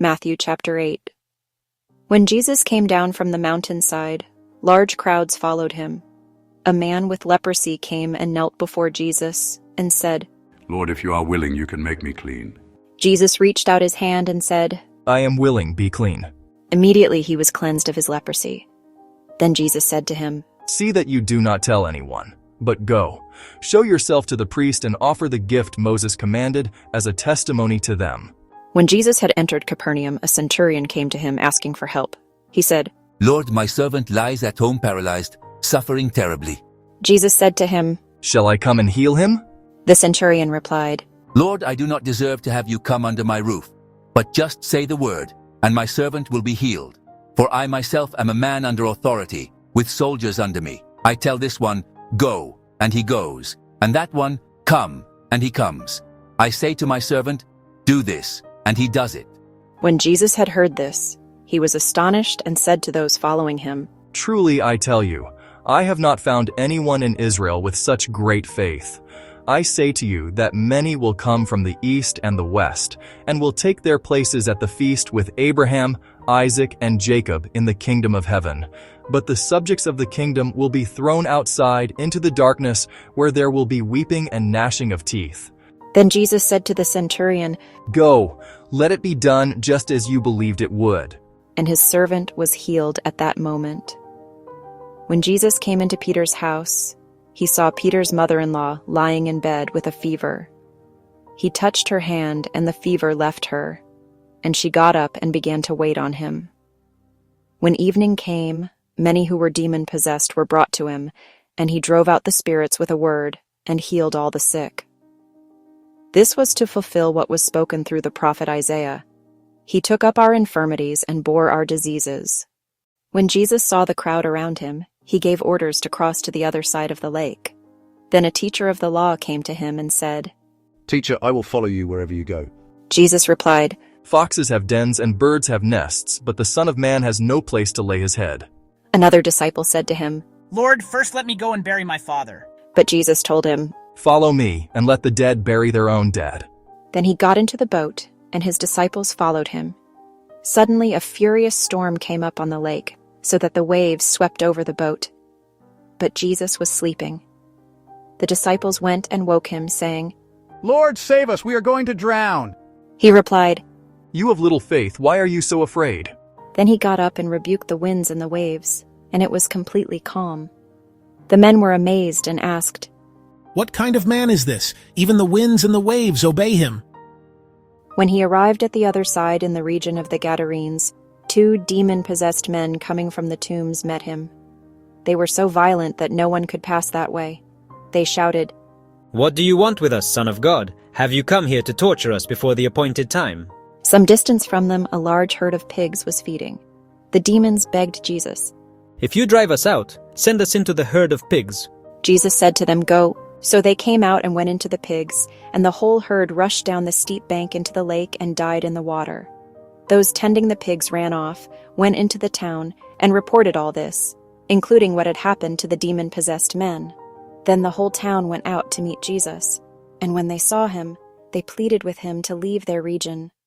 Matthew chapter 8. When Jesus came down from the mountainside, large crowds followed him. A man with leprosy came and knelt before Jesus and said, "Lord, if you are willing, you can make me clean." Jesus reached out his hand and said, "I am willing, be clean." Immediately he was cleansed of his leprosy. Then Jesus said to him, "See that you do not tell anyone, but go, show yourself to the priest and offer the gift Moses commanded as a testimony to them." When Jesus had entered Capernaum, a centurion came to him asking for help. He said, "Lord, my servant lies at home paralyzed, suffering terribly." Jesus said to him, "Shall I come and heal him?" The centurion replied, "Lord, I do not deserve to have you come under my roof, but just say the word, and my servant will be healed. For I myself am a man under authority, with soldiers under me. I tell this one, 'Go,' and he goes, and that one, 'Come,' and he comes. I say to my servant, 'Do this,' and he does it." When Jesus had heard this, he was astonished and said to those following him, "Truly I tell you, I have not found anyone in Israel with such great faith. I say to you that many will come from the east and the west, and will take their places at the feast with Abraham, Isaac, and Jacob in the kingdom of heaven. But the subjects of the kingdom will be thrown outside into the darkness, where there will be weeping and gnashing of teeth." Then Jesus said to the centurion, "Go, let it be done just as you believed it would." and his servant was healed at that moment. When Jesus came into Peter's house, he saw Peter's mother-in-law lying in bed with a fever. He touched her hand, and the fever left her, and she got up and began to wait on him. When evening came, many who were demon-possessed were brought to him, and he drove out the spirits with a word and healed all the sick. This was to fulfill what was spoken through the prophet Isaiah. He took up our infirmities and bore our diseases. When Jesus saw the crowd around him, he gave orders to cross to the other side of the lake. Then a teacher of the law came to him and said, "Teacher, I will follow you wherever you go." Jesus replied, "Foxes have dens and birds have nests, but the Son of Man has no place to lay his head." Another disciple said to him, "Lord, first let me go and bury my father." But Jesus told him, "Follow me, and let the dead bury their own dead." Then he got into the boat, and his disciples followed him. Suddenly a furious storm came up on the lake, so that the waves swept over the boat. But Jesus was sleeping. The disciples went and woke him, saying, "Lord, save us, we are going to drown." He replied, "You of little faith, why are you so afraid?" Then he got up and rebuked the winds and the waves, and it was completely calm. The men were amazed and asked, "What kind of man is this? Even the winds and the waves obey him." When he arrived at the other side in the region of the Gadarenes, 2 demon-possessed men coming from the tombs met him. They were so violent that no one could pass that way. They shouted, "What do you want with us, Son of God? Have you come here to torture us before the appointed time?" Some distance from them, a large herd of pigs was feeding. The demons begged Jesus. "If you drive us out, send us into the herd of pigs." Jesus said to them, "Go." So they came out and went into the pigs, and the whole herd rushed down the steep bank into the lake and died in the water. Those tending the pigs ran off, went into the town, and reported all this, including what had happened to the demon-possessed men. Then the whole town went out to meet Jesus, and when they saw him, they pleaded with him to leave their region.